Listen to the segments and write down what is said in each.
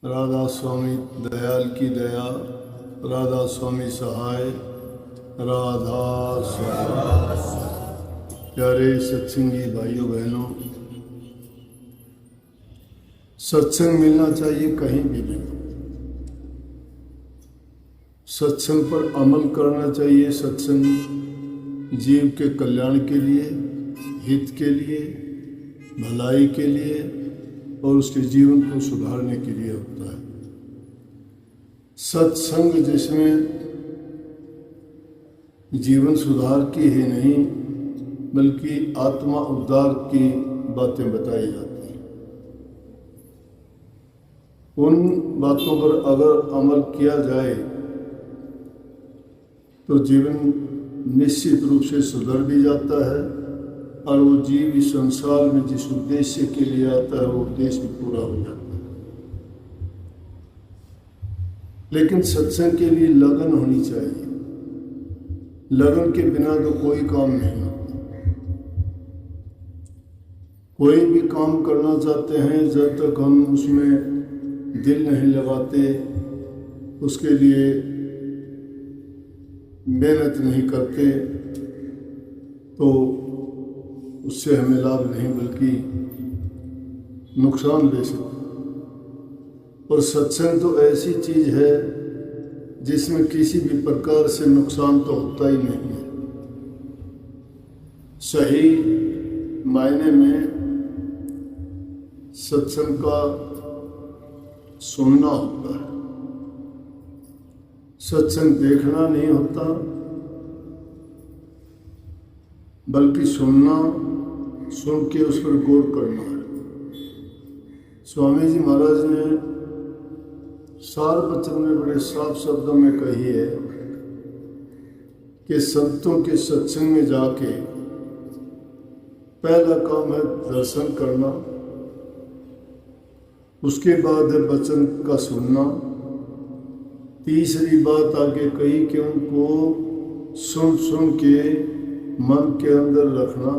राधा स्वामी दयाल की दया, राधा स्वामी सहाय, राधा स्वामी। प्यारे सत्संगी भाइयों बहनों, सत्संग मिलना चाहिए कहीं भी मिले। सत्संग पर अमल करना चाहिए। सत्संग जीव के कल्याण के लिए, हित के लिए, भलाई के लिए और उसके जीवन को सुधारने के लिए होता है। सत्संग जिसमें जीवन सुधार की ही नहीं बल्कि आत्मा उद्धार की बातें बताई जाती हैं। उन बातों पर अगर अमल किया जाए तो जीवन निश्चित रूप से सुधर भी जाता है और वो जीव इस संसार में जिस उद्देश्य के लिए आता है वो उद्देश्य भी पूरा हो जाता है। लेकिन सत्संग के लिए लगन होनी चाहिए। लगन के बिना तो कोई काम नहीं होता। कोई भी काम करना चाहते हैं, जब तक हम उसमें दिल नहीं लगाते, उसके लिए मेहनत नहीं करते, तो उससे हमें लाभ नहीं बल्कि नुकसान बेशक। और सत्संग तो ऐसी चीज है जिसमें किसी भी प्रकार से नुकसान तो होता ही नहीं है। सही मायने में सत्संग का सुनना होता है, सत्संग देखना नहीं होता बल्कि सुनना, सुन के उस पर गौर करना है। स्वामी जी महाराज ने सार वचन में बड़े साफ शब्दों में कही है कि संतों के सत्संग में जाके पहला काम है दर्शन करना, उसके बाद है वचन का सुनना, तीसरी बात आगे कही कि उनको सुन सुन के मन के अंदर रखना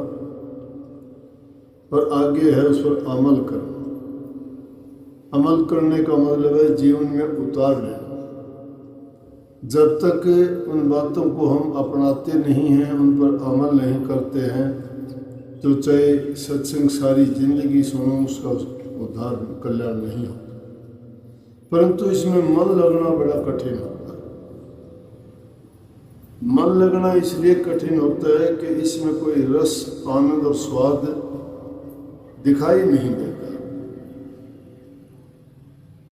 और आगे है उस पर अमल करना। अमल करने का मतलब है जीवन में उतार लेना। जब तक उन बातों को हम अपनाते नहीं हैं, उन पर अमल नहीं करते हैं, तो चाहे सत्संग सारी जिंदगी सुनो, उसका उद्धार कल्याण नहीं होता। परंतु इसमें मन लगना बड़ा कठिन होता है। मन लगना इसलिए कठिन होता है कि इसमें कोई रस, आनंद और स्वाद दिखाई नहीं देता।